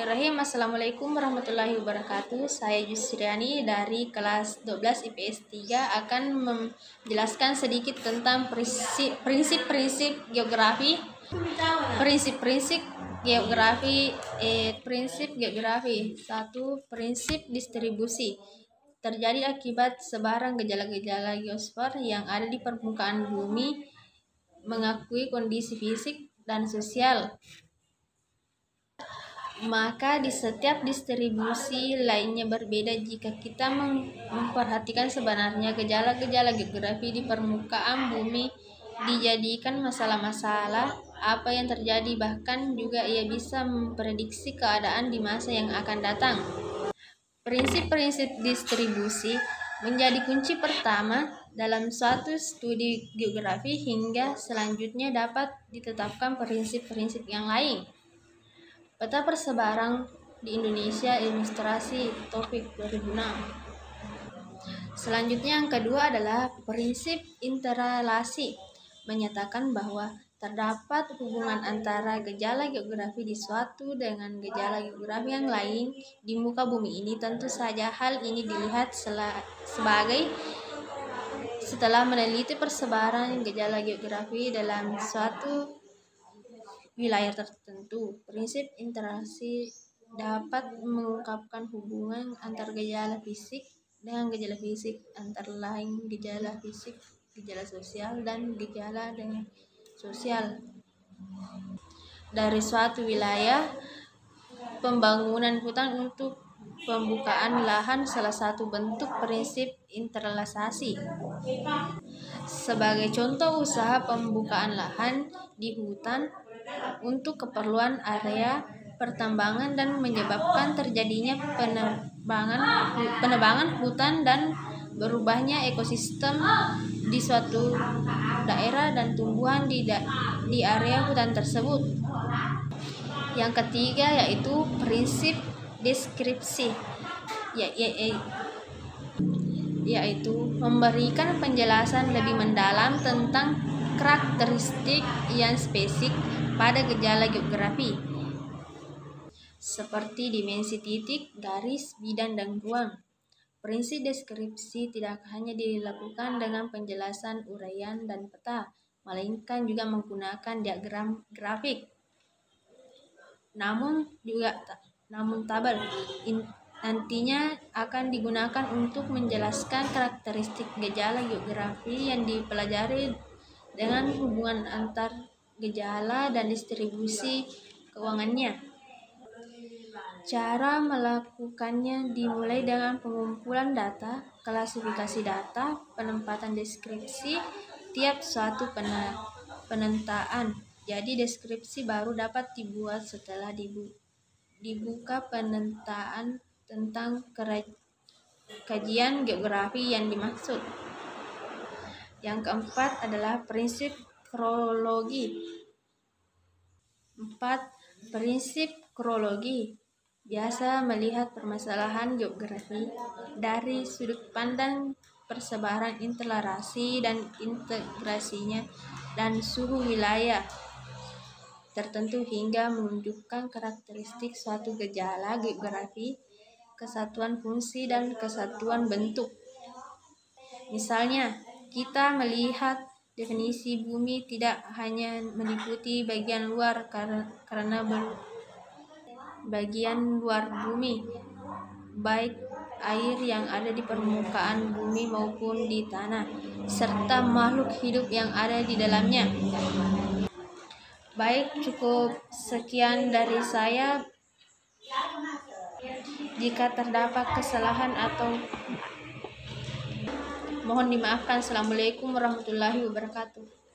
Bismillahirrahmanirrahim. Assalamualaikum warahmatullahi wabarakatuh. Saya Yusriani dari kelas 12 IPS 3 akan menjelaskan sedikit tentang prinsip-prinsip geografi. Prinsip-prinsip geografi. Prinsip geografi. 1. Prinsip distribusi. Terjadi akibat sebarang gejala-gejala geosfer yang ada di permukaan bumi, mengakui kondisi fisik dan sosial. Maka di setiap distribusi lainnya berbeda jika kita memperhatikan sebenarnya gejala-gejala geografi di permukaan bumi dijadikan masalah-masalah apa yang terjadi, bahkan juga ia bisa memprediksi keadaan di masa yang akan datang. Prinsip-prinsip distribusi menjadi kunci pertama dalam suatu studi geografi hingga selanjutnya dapat ditetapkan prinsip-prinsip yang lain. Peta persebaran di Indonesia, ilustrasi topik 2006. Selanjutnya yang kedua adalah prinsip interrelasi, menyatakan bahwa terdapat hubungan antara gejala geografi di suatu dengan gejala geografi yang lain di muka bumi ini. Tentu saja hal ini dilihat setelah meneliti persebaran gejala geografi dalam suatu wilayah tertentu. Prinsip interrelasi dapat mengungkapkan hubungan antar gejala fisik dengan gejala fisik, antara lain gejala fisik, gejala sosial, dan gejala dengan sosial. Dari suatu wilayah, pembangunan hutan untuk pembukaan lahan salah satu bentuk prinsip interrelasi. Sebagai contoh, usaha pembukaan lahan di hutan untuk keperluan area pertambangan dan menyebabkan terjadinya penebangan hutan dan berubahnya ekosistem di suatu daerah dan tumbuhan di area hutan tersebut. Yang ketiga yaitu prinsip deskripsi, yaitu memberikan penjelasan lebih mendalam tentang karakteristik yang spesifik pada gejala geografi, seperti dimensi titik, garis, bidang, dan ruang. Prinsip deskripsi tidak hanya dilakukan dengan penjelasan uraian dan peta, melainkan juga menggunakan diagram grafik. Namun tabel nantinya akan digunakan untuk menjelaskan karakteristik gejala geografi yang dipelajari dengan hubungan antar gejala dan distribusi keuangannya. Cara melakukannya dimulai dengan pengumpulan data, klasifikasi data, penempatan deskripsi tiap suatu penataan. Jadi deskripsi baru dapat dibuat setelah dibuka penataan tentang kajian geografi yang dimaksud. Yang keempat adalah prinsip kronologi. 4. Prinsip kronologi biasa melihat permasalahan geografi dari sudut pandang persebaran interrelasi dan integrasinya dan suhu wilayah tertentu hingga menunjukkan karakteristik suatu gejala geografi, kesatuan fungsi, dan kesatuan bentuk. Misalnya, kita melihat definisi bumi tidak hanya meliputi bagian luar karena bagian luar bumi, baik air yang ada di permukaan bumi maupun di tanah, serta makhluk hidup yang ada di dalamnya. Baik, cukup sekian dari saya. Jika terdapat kesalahan atau mohon dimaafkan. Assalamualaikum warahmatullahi wabarakatuh.